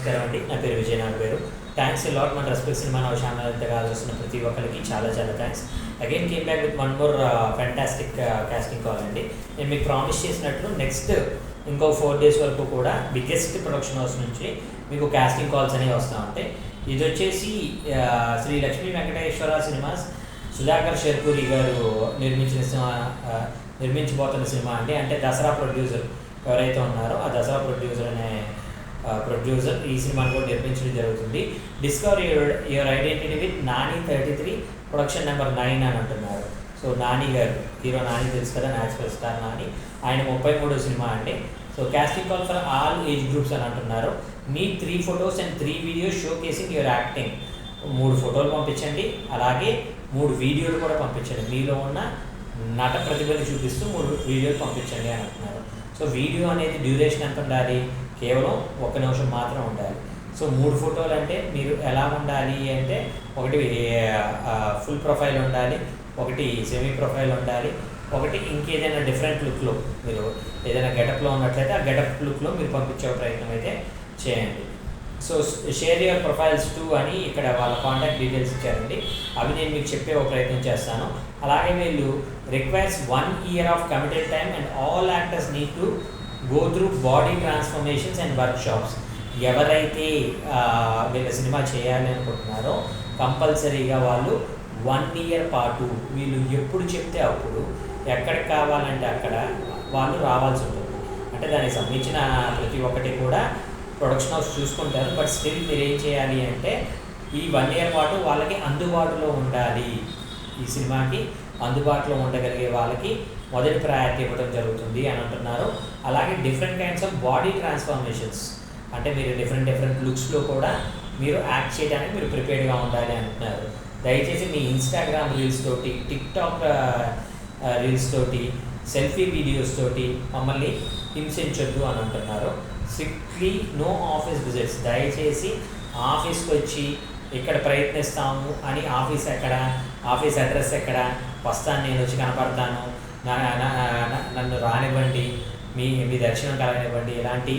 నమస్కారం అండి. నా పేరు విజయ్. నా పేరు థ్యాంక్స్ ఎ లాట్. మన రెస్పెక్ట్ సినిమా నా ఛానల్ అంతగా ఆలోచిస్తున్న ప్రతి ఒక్కరికి చాలా చాలా thanks. Again came back with one more fantastic casting call అండి. నేను మీకు ప్రామిస్ చేసినట్లు నెక్స్ట్ ఇంకో 4 days వరకు కూడా బిగ్గెస్ట్ ప్రొడక్షన్ హౌస్ నుంచి మీకు కాస్టింగ్ కాల్స్ అనేవి వస్తూ ఉంటాయి. ఇది వచ్చేసి శ్రీ లక్ష్మీ వెంకటేశ్వర సినిమాస్ సుధాకర్ షెర్పూరి గారు నిర్మించబోతున్న సినిమా అండి. అంటే దసరా ప్రొడ్యూసర్ ఎవరైతే ఉన్నారో ఆ దసరా ప్రొడ్యూసర్ అనే ప్రొడ్యూసర్ ఈ సినిమాని కూడా నిర్మించడం జరుగుతుంది. Discover your identity with Nani 33 production number 9 అని అంటున్నారు. సో నాని గారు, హీరో నాని తెలుసు కదా, న్యాచురల్ స్టార్ నాని. ఆయన 33వ సినిమా అండి. So casting call for all age groups అని అంటున్నారు. మీ 3 photos and 3 videos showcasing your acting. 3 photos పంపించండి, అలాగే 3 వీడియోలు కూడా పంపించండి. మీలో ఉన్న నట ప్రతిభను చూపిస్తూ 3 వీడియోలు పంపించండి అని అంటున్నారు. సో వీడియో అనేది డ్యూరేషన్ ఎంత ఉండాలి? కేవలం 1 నిమిషం మాత్రం ఉండాలి. సో 3 photos అంటే మీరు ఎలా ఉండాలి అంటే, ఒకటి ఫుల్ ప్రొఫైల్ ఉండాలి, ఒకటి సెమీ ప్రొఫైల్ ఉండాలి, ఒకటి ఇంకేదైనా డిఫరెంట్ లుక్లో మీరు ఏదైనా గెటప్లో ఉన్నట్లయితే ఆ గెటప్ లుక్లో మీరు పంపించే ప్రయత్నం అయితే చేయండి. So share your profiles two అని ఇక్కడ వాళ్ళ కాంటాక్ట్ డీటెయిల్స్ ఇచ్చారండి. అవి నేను మీకు చెప్పే ఒక ప్రయత్నం చేస్తాను. అలాగే వీళ్ళు requires 1 year of committed time and all actors need to go through body transformations and workshops. ఎవరైతే వీళ్ళ సినిమా చేయాలి అనుకుంటున్నారో కంపల్సరీగా వాళ్ళు 1 year పాటు వీళ్ళు ఎప్పుడు చెప్తే అప్పుడు ఎక్కడికి కావాలంటే అక్కడ వాళ్ళు రావాల్సి ఉంటుంది. అంటే దానికి సంబంధించిన ప్రతి ఒక్కటి కూడా ప్రొడక్షన్ హౌస్ చూసుకుంటారు. బట్ స్టిల్ మీరు ఏం చేయాలి అంటే ఈ 1 year పాటు వాళ్ళకి అందుబాటులో ఉండాలి. ఈ సినిమాకి అందుబాటులో ఉండగలిగే వాళ్ళకి మొదటి ప్రయారిటీ ఇవ్వడం జరుగుతుంది అని అంటున్నారు. అలాగే different kinds of body transformations, అంటే మీరు డిఫరెంట్ లుక్స్లో కూడా మీరు యాక్ట్ చేయడానికి మీరు ప్రిపేర్డ్గా ఉండాలి అంటున్నారు. దయచేసి మీ ఇన్స్టాగ్రామ్ రీల్స్ తోటి, టిక్టాక్ రీల్స్ తోటి, సెల్ఫీ వీడియోస్ తోటి మమ్మల్ని హింసించొద్దు అని అంటున్నారు. Strictly no office visits. దయచేసి ఆఫీస్కి వచ్చి ఇక్కడ ప్రయత్నిస్తాము అని ఆఫీస్ ఎక్కడ, ఆఫీస్ అడ్రస్ ఎక్కడ, వస్తాను నేను వచ్చి కనపడతాను, నన్ను రానివ్వండి, మీ దర్శనం కలగనివ్వండి, ఇలాంటి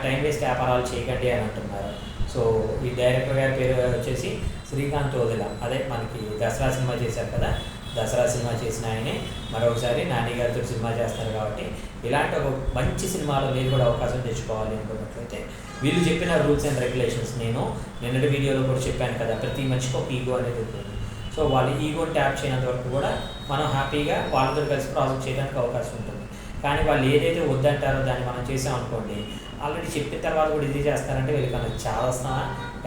టైం వేస్ట్ వ్యాపారాలు చేయకండి అని అంటున్నారు. సో ఈ డైరెక్టర్ గారి పేరు వచ్చేసి శ్రీకాంత్ ఓదెల. అదే మనకి దసరా సినిమా చేశారు కదా, దసరా సినిమా చేసిన ఆయనే మరొకసారి నాని గారితో సినిమా చేస్తారు. కాబట్టి ఇలాంటి ఒక మంచి సినిమాలో మీరు కూడా అవకాశం తెచ్చుకోవాలి అనుకున్నట్లయితే వీళ్ళు చెప్పిన రూల్స్ అండ్ రెగ్యులేషన్స్ నేను నిన్నటి వీడియోలో కూడా చెప్పాను కదా, ప్రతి మనిషికి ఒక ఈగో అనేది ఉంటుంది. సో వాళ్ళ ఈగోని ట్యాప్ చేయనంత వరకు కూడా మనం హ్యాపీగా వాళ్ళతో కలిసి ప్రాజెక్ట్ చేయడానికి అవకాశం ఉంటుంది. కానీ వాళ్ళు ఏదైతే వద్దంటారో దాన్ని మనం చేసామనుకోండి, ఆల్రెడీ చెప్పిన తర్వాత కూడా ఇది చేస్తారంటే వీళ్ళకి మనం చాలా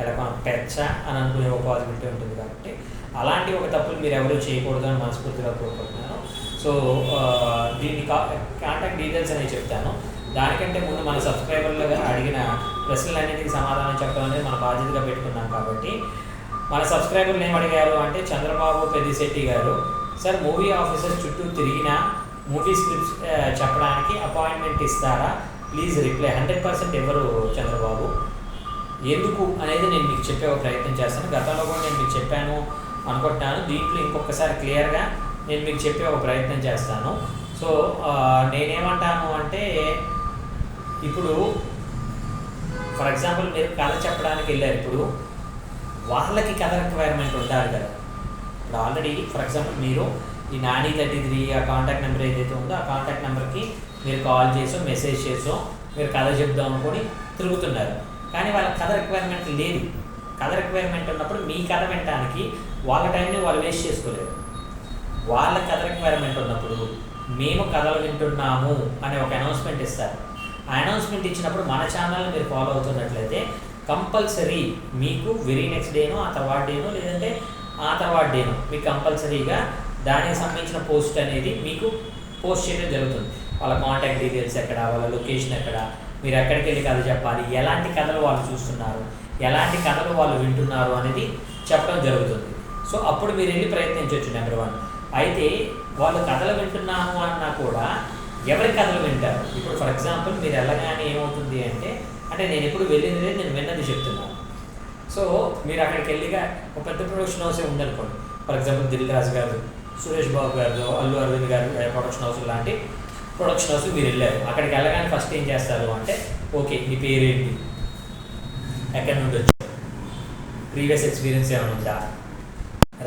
ఇలా మనం పెచ్చ అని అనుకునే ఒక పాసిబిలిటీ ఉంటుంది. కాబట్టి అలాంటి ఒక తప్పులు మీరు ఎవరూ చేయకూడదు అని మనస్ఫూర్తిగా కోరుకుంటున్నాను. సో దీన్ని కాంటాక్ట్ డీటెయిల్స్ అనేవి చెప్తాను. దానికంటే ముందు మన సబ్స్క్రైబర్లుగా అడిగిన ప్రశ్నలన్నింటికి సమాధానం చెప్పడం అనేది మన బాధ్యతగా పెట్టుకున్నాం. కాబట్టి మన సబ్స్క్రైబర్లు ఏం అడిగారు అంటే, చంద్రబాబు పెద్దిశెట్టి గారు, సార్ మూవీ ఆఫీసర్స్ చుట్టూ తిరిగిన మూవీ స్క్రిప్ట్స్ చెప్పడానికి అపాయింట్మెంట్ ఇస్తారా? Please reply. 100% ఎవరు చంద్రబాబు, ఎందుకు అనేది నేను మీకు చెప్పే ఒక ప్రయత్నం చేస్తాను. గతంలో కూడా నేను మీకు చెప్పాను అనుకుంటున్నాను. దీంట్లో ఇంకొకసారి క్లియర్గా నేను మీకు చెప్పే ఒక ప్రయత్నం చేస్తాను. సో నేనేమంటాను అంటే, ఇప్పుడు ఫర్ ఎగ్జాంపుల్ మీరు కథ చెప్పడానికి వెళ్ళారు, ఇప్పుడు వాళ్ళకి కథ రిక్వైర్మెంట్ ఉండాలి కదా. ఇప్పుడు ఆల్రెడీ ఫర్ ఎగ్జాంపుల్ మీరు ఈ నాని 33 ఆ కాంటాక్ట్ నెంబర్ ఏదైతే ఉందో ఆ కాంటాక్ట్ నెంబర్కి మీరు కాల్ చేసో మెసేజ్ చేసో మీరు కథ చెప్దాం అనుకొని తిరుగుతున్నారు. కానీ వాళ్ళ కథ రిక్వైర్మెంట్ లేదు. కథ రిక్వైర్మెంట్ ఉన్నప్పుడు మీ కథ వినడానికి వాళ్ళ టైంని వాళ్ళు వేస్ట్ చేసుకోలేరు. వాళ్ళ కథ రిక్వైర్మెంట్ ఉన్నప్పుడు మేము కథలు వింటున్నాము అనే ఒక అనౌన్స్మెంట్ ఇస్తారు. ఆ అనౌన్స్మెంట్ ఇచ్చినప్పుడు మన ఛానల్ని మీరు ఫాలో అవుతున్నట్లయితే కంపల్సరీ మీకు వెరీ నెక్స్ట్ డేనో ఆ తర్వాత డేనో లేదంటే ఆ తర్వాత డేనో మీకు కంపల్సరీగా దానికి సంబంధించిన పోస్ట్ అనేది మీకు పోస్ట్ చేయడం జరుగుతుంది. వాళ్ళ కాంటాక్ట్ డీటెయిల్స్ ఎక్కడ, వాళ్ళ లొకేషన్ ఎక్కడ, మీరు ఎక్కడికి వెళ్ళి కథ చెప్పాలి, ఎలాంటి కథలు వాళ్ళు చూస్తున్నారు, ఎలాంటి కథలు వాళ్ళు వింటున్నారు అనేది చెప్పడం జరుగుతుంది. సో అప్పుడు మీరు వెళ్ళి ప్రయత్నించవచ్చు. నెంబర్ 1. అయితే వాళ్ళు కథలు వింటున్నాము అన్నా కూడా ఎవరి కథలు వింటారు? ఇప్పుడు ఫర్ ఎగ్జాంపుల్ మీరు వెళ్ళగానే ఏమవుతుంది అంటే నేను ఎప్పుడు వెళ్ళింది లేదు, నేను విన్నది చెప్తున్నాను. సో మీరు అక్కడికి వెళ్ళిగా ఒక పెద్ద ప్రొడక్షన్ హౌసే ఉందనుకోండి. ఫర్ ఎగ్జాంపుల్ దిల్ రాజు గారు, సురేష్ బాబు గారు, అల్లు అరవింద్ గారు ప్రొడక్షన్ హౌస్ లాంటి ప్రొడక్షన్ హౌస్ మీరు వెళ్ళారు. అక్కడికి వెళ్ళగానే ఫస్ట్ ఏం చేస్తారు అంటే, ఓకే నీ పేరేంటి, ఎక్కడి నుండి వచ్చావు, ప్రీవియస్ ఎక్స్పీరియన్స్ ఏమైనా ఉందా,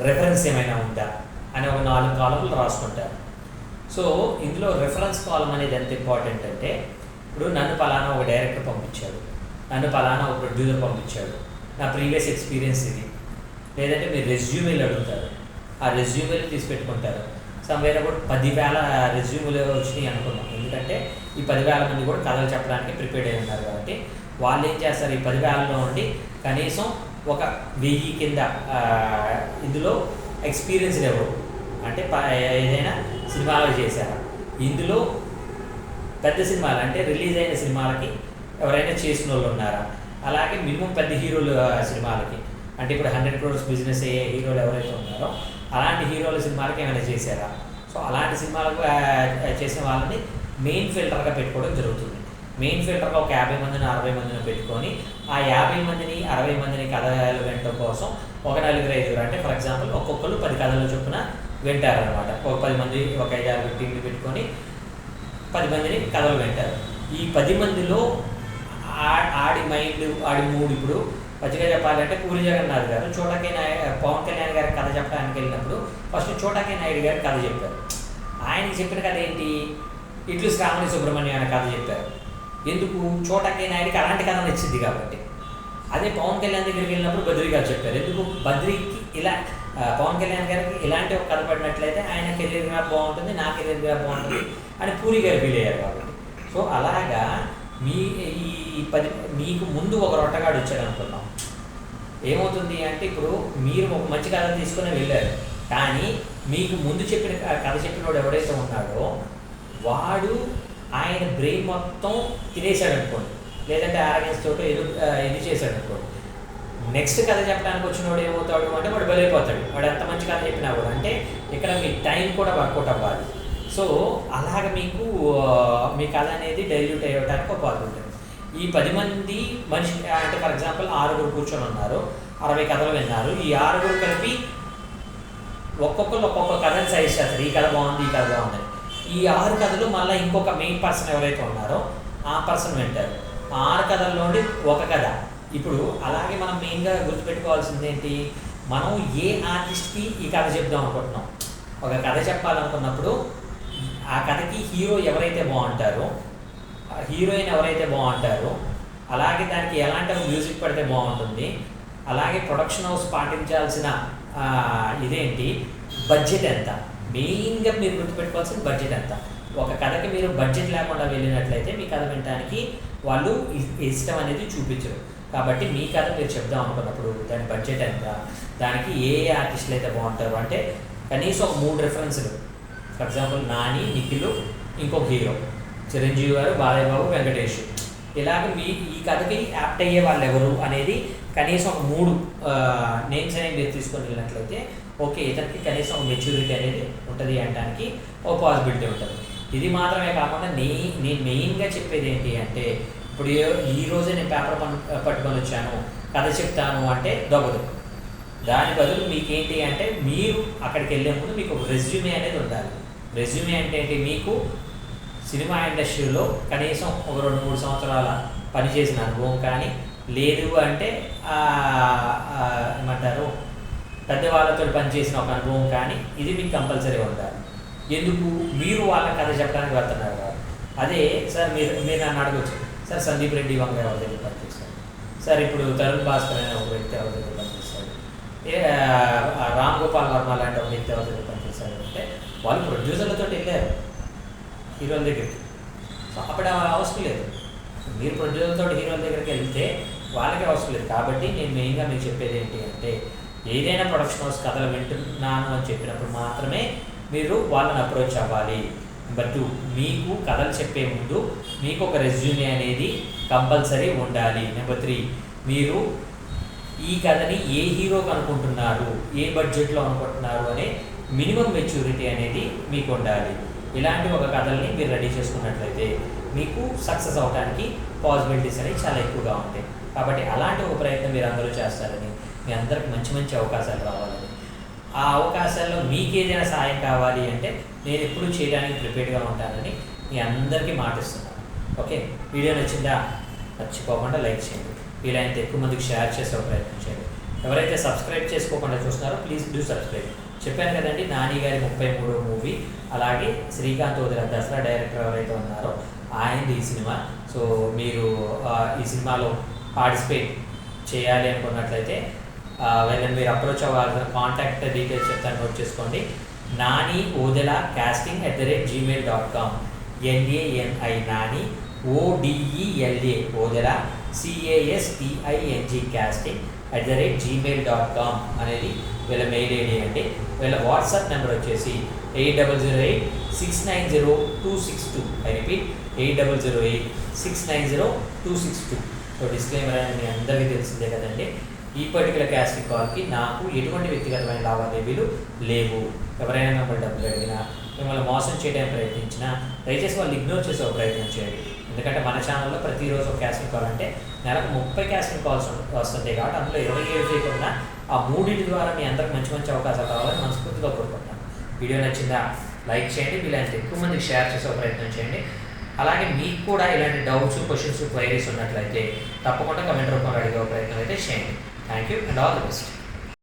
రెఫరెన్స్ ఏమైనా ఉందా అని ఒక 4 కాలములు రాసుకుంటారు. సో ఇందులో రెఫరెన్స్ కాలం అనేది ఎంత ఇంపార్టెంట్ అంటే, ఇప్పుడు నన్ను పలానా ఒక డైరెక్టర్ పంపించాడు, నన్ను పలానా ఒక ప్రొడ్యూసర్ పంపించాడు, నా ప్రీవియస్ ఎక్స్పీరియన్స్ ఇది, లేదంటే మీరు రెజ్యూమేలు అడుగుతారు, ఆ రెజ్యూమేలు తీసి పెట్టుకుంటారు. సమ్వేర్ అబౌట్ 10,000 రెజ్యూములు వచ్చినాయి అనుకున్నాం. ఎందుకంటే ఈ 10,000 మంది కూడా కథలు చెప్పడానికి ప్రిపేర్ అయి ఉన్నారు కాబట్టి వాళ్ళు ఏం చేస్తారు, ఈ 10,000లో నుండి కనీసం ఒక 1000 కింద ఇందులో ఎక్స్పీరియన్స్ ఎవరు అంటే ఏదైనా సినిమాలు చేశారా, ఇందులో పెద్ద సినిమాలు అంటే రిలీజ్ అయిన సినిమాలకి ఎవరైనా చేసిన వాళ్ళు ఉన్నారా, అలాగే మినిమం పెద్ద హీరోలు సినిమాలకి అంటే ఇప్పుడు 100 crores బిజినెస్ అయ్యే హీరోలు ఎవరైతే ఉన్నారో అలాంటి హీరోల సినిమాలకి ఏమైనా చేశారా. సో అలాంటి సినిమాలకు చేసిన వాళ్ళని మెయిన్ ఫిల్టర్గా పెట్టుకోవడం జరుగుతుంది. మెయిన్ ఫిల్టర్గా ఒక 50 మందిని 60 మందిని పెట్టుకొని ఆ 50 మందిని 60 మందిని కథలు వినడం కోసం ఒక 4-5 అంటే ఫర్ ఎగ్జాంపుల్ ఒక్కొక్కరు 10 కథలు చొప్పున వింటారనమాట. ఒక 10 మంది ఒక 5-6 టీంలు పెట్టుకొని 10 మందిని కథలు వింటారు. ఈ 10 మందిలో ఆడి మైండ్ ఆడి మూడు, ఇప్పుడు పచ్చిగా చెప్పాలంటే పూరి జగన్నాథ్ గారు పవన్ కళ్యాణ్ గారి కథ చెప్పడానికి వెళ్ళినప్పుడు ఫస్ట్ చోటాకే నాయుడు గారి కథ చెప్పారు. ఆయనకి చెప్పిన కథ ఏంటి, ఇట్లు శ్రావణి సుబ్రహ్మణ్యం అనే కథ చెప్పారు. ఎందుకు, చోటాకే నాయుడికి అలాంటి కథ నచ్చింది కాబట్టి. అదే పవన్ కళ్యాణ్ దగ్గరికి వెళ్ళినప్పుడు బద్రీ గారు చెప్పారు. ఎందుకు, బద్రీకి ఇలా పవన్ కళ్యాణ్ గారికి ఇలాంటి ఒక కథ పడినట్లయితే ఆయన కెరీర్ గా బాగుంటుంది, నా కెరీర్ గా బాగుంటుంది అని పూరి గారు ఫీల్ అయ్యారు కాబట్టి. సో అలాగా మీకు ముందు ఒక రొట్టగాడు వచ్చాడు అనుకున్నాం, ఏమవుతుంది అంటే ఇప్పుడు మీరు ఒక మంచి కథ తీసుకుని వెళ్ళారు, కానీ మీకు ముందు చెప్పిన కథ చెప్పినవాడు ఎవడైతే ఉన్నాడో వాడు ఆయన బ్రెయిన్ మొత్తం తినేసాడు అనుకోండి, లేదంటే ఆరోగ్యం తోటి ఇది చేశాడు అనుకోండి. నెక్స్ట్ కథ చెప్పడానికి వచ్చినవాడు ఏమవుతాడు అంటే వాడు బలైపోతాడు. వాడు ఎంత మంచి కథ చెప్పినా కూడా అంటే ఇక్కడ మీ టైం కూడా వర్కౌట్ అవ్వాలి. సో అలాగ మీకు మీ కథ అనేది డైల్యూట్ అయ్యడానికి ఒక పాలు ఉంటుంది. ఈ 10 మంది మనిషి అంటే ఫర్ ఎగ్జాంపుల్ 6 కూర్చొని ఉన్నారు, 60 కథలు విన్నారు. ఈ 6 కలిపి ఒక్కొక్కరు ఒక్కొక్క కథని సజెస్ట్ చేస్తారు, ఈ కథ బాగుంది, ఈ కథ బాగుంది. ఈ 6 కథలు మళ్ళీ ఇంకొక మెయిన్ పర్సన్ ఎవరైతే ఉన్నారో ఆ పర్సన్ వింటారు. ఆ 6 కథల్లోని ఒక కథ. ఇప్పుడు అలాగే మనం మెయిన్గా గుర్తుపెట్టుకోవాల్సింది ఏంటి, మనం ఏ ఆర్టిస్ట్కి ఈ కథ చెప్దాం అనుకుంటున్నాం. ఒక కథ చెప్పాలనుకున్నప్పుడు ఆ కథకి హీరో ఎవరైతే బాగుంటారో, హీరోయిన్ ఎవరైతే బాగుంటారో, అలాగే దానికి ఎలాంటి మ్యూజిక్ పడితే బాగుంటుంది, అలాగే ప్రొడక్షన్ హౌస్ పాటించాల్సిన ఇదేంటి, బడ్జెట్ ఎంత, మెయిన్గా మీరు గుర్తుపెట్టుకోవాల్సిన బడ్జెట్ ఎంత. ఒక కథకి మీరు బడ్జెట్ లేకుండా వెళ్ళినట్లయితే మీ కథ వినడానికి వాళ్ళు ఇష్టం అనేది చూపించరు. కాబట్టి మీ కథ మీరు చెప్దాం అనుకున్నప్పుడు దాని బడ్జెట్ ఎంత, దానికి ఏ ఆర్టిస్టులు అయితే బాగుంటారు అంటే కనీసం ఒక 3 రెఫరెన్స్లు. ఫర్ ఎగ్జాంపుల్ నాని, నిఖిల్, ఇంకొక హీరో, చిరంజీవి గారు, బాలయ్య బాబు, వెంకటేష్. ఇలాగ ఈ కథకి యాప్ట్ అయ్యే వాళ్ళు ఎవరు అనేది కనీసం ఒక 3 నేమ్స్ అనేవి మీరు తీసుకొని వెళ్ళినట్లయితే ఓకే, ఇతనికి కనీసం ఒక మెచ్యూరిటీ అనేది ఉంటుంది అనడానికి ఒక పాసిబిలిటీ ఉంటుంది. ఇది మాత్రమే కాకుండా నేను మెయిన్గా చెప్పేది ఏంటి అంటే, ఇప్పుడు ఈ రోజే నేను పేపర్ పట్టుకొని వచ్చాను కథ చెప్తాను అంటే దొంగదు. దాని బదులు మీకేంటి అంటే మీరు అక్కడికి వెళ్ళే ముందు మీకు ఒక రెజ్యూమే అనేది ఉండాలి. రెజ్యూమే అంటే ఏంటి, మీకు సినిమా ఇండస్ట్రీలో కనీసం ఒక 2-3 సంవత్సరాల పనిచేసిన అనుభవం కానీ, లేదు అంటే ఏమంటారు పెద్దవాళ్ళతో పనిచేసిన ఒక అనుభవం కానీ, ఇది మీకు కంపల్సరీ ఉండాలి. ఎందుకు, మీరు వాళ్ళ కథ చెప్పడానికి వెళ్తున్నారు కాదు. అదే సార్ మీరు నన్ను అడగచ్చు, సార్ సందీప్ రెడ్డి వంగ ఎవరి దగ్గర పనిచేస్తాడు, సార్ ఇప్పుడు తరుణ్ భాస్కర్ అనే ఒక వ్యక్తి ఎవరి దగ్గర పనిచేస్తాడు, రామ్ గోపాల్ వర్మ లాంటి ఒక వ్యక్తి ఎవరి దగ్గర పనిచేస్తాడు అంటే వాళ్ళు ప్రొడ్యూసర్లతో వెళ్ళారు హీరోల దగ్గరికి. సో అప్పుడు అవసరం లేదు, మీరు ప్రొడ్యూసర్తో హీరోల దగ్గరికి వెళ్తే వాళ్ళకి అవసరం లేదు. కాబట్టి నేను మెయిన్గా మీకు చెప్పేది ఏంటి అంటే, ఏదైనా ప్రొడక్షన్ హౌస్ కథలు వింటున్నాను అని చెప్పినప్పుడు మాత్రమే మీరు వాళ్ళని అప్రోచ్ అవ్వాలి. నెంబర్ 2, మీకు కథలు చెప్పే ముందు మీకు ఒక రెజ్యూమే అనేది కంపల్సరీ ఉండాలి. నెంబర్ 3, మీరు ఈ కథని ఏ హీరోకి అనుకుంటున్నారు, ఏ బడ్జెట్లో అనుకుంటున్నారు అనే మినిమం మెచ్యూరిటీ అనేది మీకు ఉండాలి. ఇలాంటి ఒక కథల్ని మీరు రెడీ చేసుకున్నట్లయితే మీకు సక్సెస్ అవడానికి పాసిబిలిటీస్ అనేవి చాలా ఎక్కువగా ఉంటాయి. కాబట్టి అలాంటి ఒక ప్రయత్నం మీరు అందరూ చేస్తారని, మీ అందరికి మంచి మంచి అవకాశాలు రావాలని, ఆ అవకాశాల్లో మీకు ఏదైనా సహాయం కావాలి అంటే నేను ఎప్పుడూ చేయడానికి ప్రిపేర్డ్గా ఉంటానని మీ అందరికీ మాటిస్తున్నాను. ఓకే, వీడియో నచ్చిందా? మర్చిపోకుండా లైక్ చేయండి. వీలైనంత ఎక్కువ మందికి షేర్ చేసే ప్రయత్నం చేయండి. ఎవరైతే సబ్స్క్రైబ్ చేసుకోకుండా చూస్తున్నారో ప్లీజ్ డూ సబ్స్క్రైబ్. చెప్పాను కదండి, నాని గారి 33వ మూవీ, అలాగే శ్రీకాంత్ వదిల దసరా డైరెక్టర్ ఎవరైతే ఉన్నారో ఆయనది ఈ సినిమా. సో మీరు ఈ సినిమాలో పార్టిసిపేట్ చేయాలి అనుకున్నట్లయితే వెళ్ళండి, మీరు అప్రోచ్ అవ్వాల్సిన కాంటాక్ట్ డీటెయిల్స్ చెప్తాను, నోట్ చేసుకోండి. Nani Odela casting@gmail.com, NANI Nani ODELA Odela CASTING casting@gmail.com అనేది వీళ్ళ మెయిల్ ఐడి అండి. వీళ్ళ వాట్సాప్ నెంబర్ వచ్చేసి 8008690262. I repeat 8008690262. సో డిస్క్లైమర్ అనేది మీ అందరికీ తెలిసిందే కదండి. ఈ పర్టికులర్ క్యాస్టింగ్ కాల్కి నాకు ఎటువంటి వ్యక్తిగతమైన లావాదేవీలు లేవు. ఎవరైనా మిమ్మల్ని డబ్బులు అడిగినా, మిమ్మల్ని మోసం చేయడానికి ప్రయత్నించినా దయచేసి వాళ్ళు ఇగ్నోర్ చేసే ప్రయత్నం చేయండి. ఎందుకంటే మన ఛానల్లో ప్రతిరోజు ఒక క్యాస్టింగ్ కాల్ అంటే నెలకు 30 క్యాస్టింగ్ కాల్స్ వస్తుంది కాబట్టి అందులో 27 చేయకుండా ఆ 3 ద్వారా మీ అందరికి మంచి మంచి అవకాశాలు కావాలని మనస్ఫూర్తిగా కోరుకుంటున్నాను. వీడియో నచ్చిందా లైక్ చేయండి, వీలైనంత ఎక్కువ మందికి షేర్ చేసే ప్రయత్నం చేయండి. అలాగే మీకు కూడా ఇలాంటి డౌట్స్, క్వశ్చన్స్, క్వైరీస్ ఉన్నట్లయితే తప్పకుండా కమెంట్ రూపంలో అడిగే ప్రయత్నం అయితే చేయండి. Thank you and all the best.